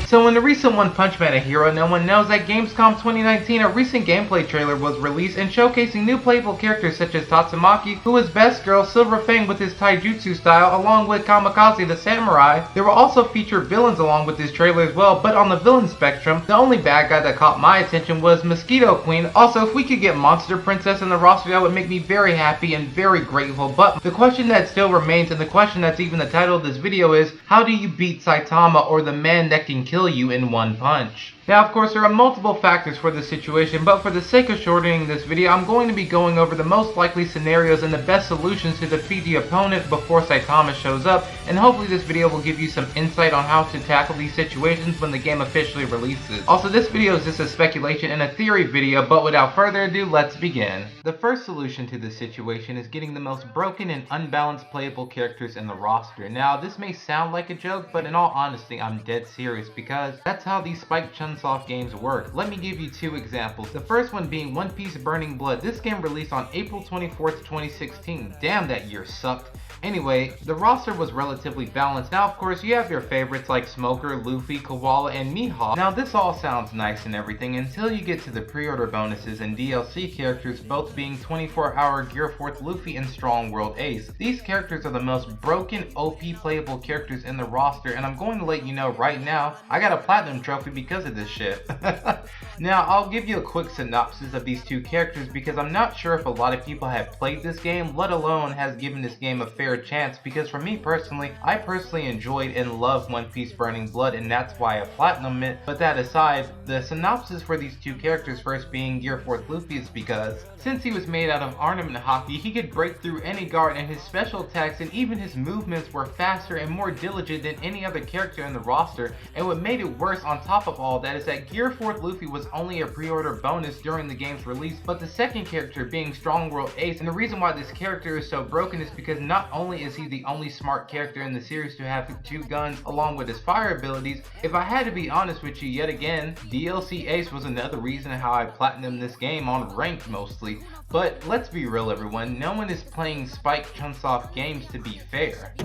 So in the recent One Punch Man a hero no one knows, at Gamescom 2019 a recent gameplay trailer was released and showcasing new playable characters such as Tatsumaki, who is Best Girl, Silver Fang with his taijutsu style, along with Kamikaze the samurai. There were also featured villains along with this trailer as well, but on the villain spectrum, the only bad guy that caught my attention was Mosquito Queen. Also, if we could get Monster Princess in the roster, that would make me very happy and very grateful. But the question that still remains, and the question that's even the title of this video, is how do you beat Saitama, or the man that can kill you in one punch? Now, of course, there are multiple factors for this situation, but for the sake of shortening this video, I'm going to be going over the most likely scenarios and the best solutions to defeat the opponent before Saitama shows up, and hopefully this video will give you some insight on how to tackle these situations when the game officially releases. Also, this video is just a speculation and a theory video, but without further ado, let's begin. The first solution to this situation is getting the most broken and unbalanced playable characters in the roster. Now, this may sound like a joke, but in all honesty, I'm dead serious, because that's how these Spike Chunsoft games work. Let me give you two examples. The first one being One Piece Burning Blood. This game released on April 24th, 2016. Damn, that year sucked. Anyway, the roster was relatively balanced. Now, of course, you have your favorites like Smoker, Luffy, Koala, and Mihawk. Now, this all sounds nice and everything until you get to the pre-order bonuses and DLC characters, both being 24-hour Gear 4th Luffy and Strong World Ace. These characters are the most broken, OP playable characters in the roster, and I'm going to let you know right now, I got a platinum trophy because of this shit. Now, I'll give you a quick synopsis of these two characters because I'm not sure if a lot of people have played this game, let alone has given this game a fair chance, because for me personally, I personally enjoyed and loved One Piece Burning Blood, and that's why I platinumed it. But that aside, the synopsis for these two characters, first being Gear 4th Luffy, is because since he was made out of ornament hockey, he could break through any guard, and his special attacks and even his movements were faster and more diligent than any other character in the roster. And what made it worse on top of all that is that Gear 4th Luffy was only a pre-order bonus during the game's release, but the second character being Strong World Ace. And the reason why this character is so broken is because not only is he the only smart character in the series to have two guns along with his fire abilities, if I had to be honest with you yet again, DLC Ace was another reason how I platinumed this game on ranked mostly. But let's be real everyone, no one is playing Spike Chunsoft games to be fair.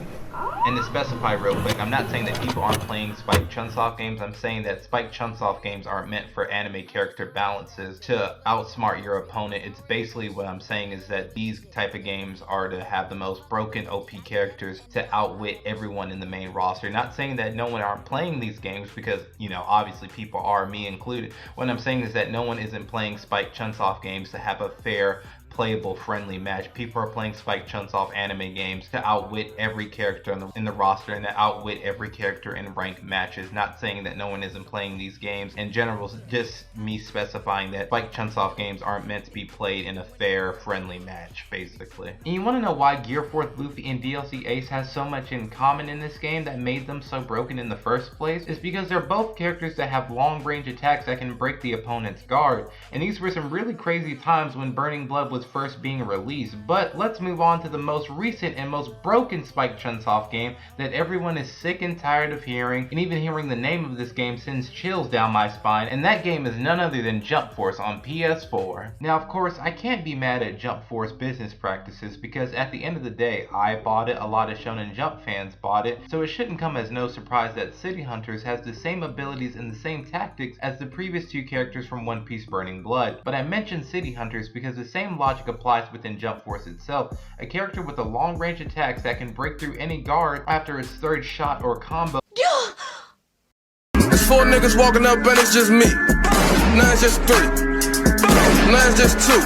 And to specify real quick, I'm not saying that people aren't playing Spike Chunsoft games, I'm saying that Spike Chunsoft games aren't meant for anime character balances to outsmart your opponent. It's basically what I'm saying is that these type of games are to have the most broken OP characters to outwit everyone in the main roster. Not saying that no one aren't playing these games, because, you know, obviously people are, me included. What I'm saying is that no one isn't playing Spike Chunsoft games to have a fair, playable, friendly match. People are playing Spike Chunsoft anime games to outwit every character in the roster and to outwit every character in ranked matches. Not saying that no one isn't playing these games. In general, just me specifying that Spike Chunsoft games aren't meant to be played in a fair, friendly match, basically. And you want to know why Gear 4th Luffy and DLC Ace has so much in common in this game that made them so broken in the first place? It's because they're both characters that have long range attacks that can break the opponent's guard. And these were some really crazy times when Burning Blood was first being released. But let's move on to the most recent and most broken Spike Chunsoft game that everyone is sick and tired of hearing, and even hearing the name of this game sends chills down my spine, and that game is none other than Jump Force on PS4. Now, of course, I can't be mad at Jump Force business practices, because at the end of the day, I bought it, a lot of Shonen Jump fans bought it, so it shouldn't come as no surprise that City Hunters has the same abilities and the same tactics as the previous two characters from One Piece Burning Blood. But I mentioned City Hunters because the same logic applies within Jump Force itself. A character with a long range attacks that can break through any guard after its third shot or combo. There's 4 niggas walking up and it's just me. Now it's just 3. Now it's just 2.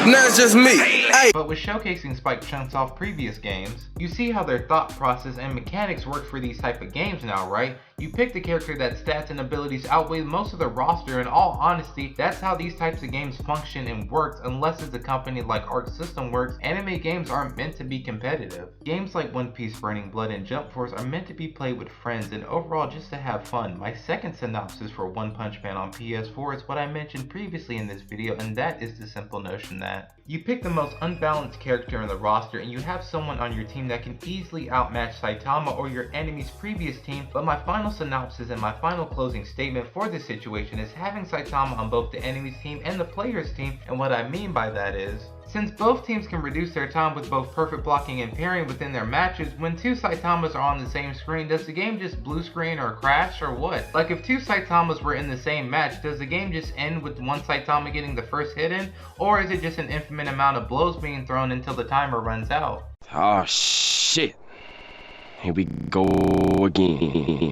Now it's just me. Hey. But with showcasing Spike Chunsoft previous games, you see how their thought process and mechanics work for these type of games now, right? You pick the character that stats and abilities outweigh most of the roster. In all honesty, that's how these types of games function and works, unless it's a company like Arc System Works. Anime games aren't meant to be competitive. Games like One Piece Burning Blood and Jump Force are meant to be played with friends and overall just to have fun. My second synopsis for One Punch Man on PS4 is what I mentioned previously in this video, and that is the simple notion that you pick the most unbalanced character in the roster and you have someone on your team that can easily outmatch Saitama or your enemy's previous team. But my final synopsis and my final closing statement for this situation is having Saitama on both the enemy's team and the player's team, and what I mean by that is Since both teams can reduce their time with both perfect blocking and parrying within their matches, when two Saitamas are on the same screen, does the game just blue screen or crash or what? Like if two Saitamas were in the same match, does the game just end with one Saitama getting the first hit in? Or is it just an infinite amount of blows being thrown until the timer runs out? Oh shit. Here we go again.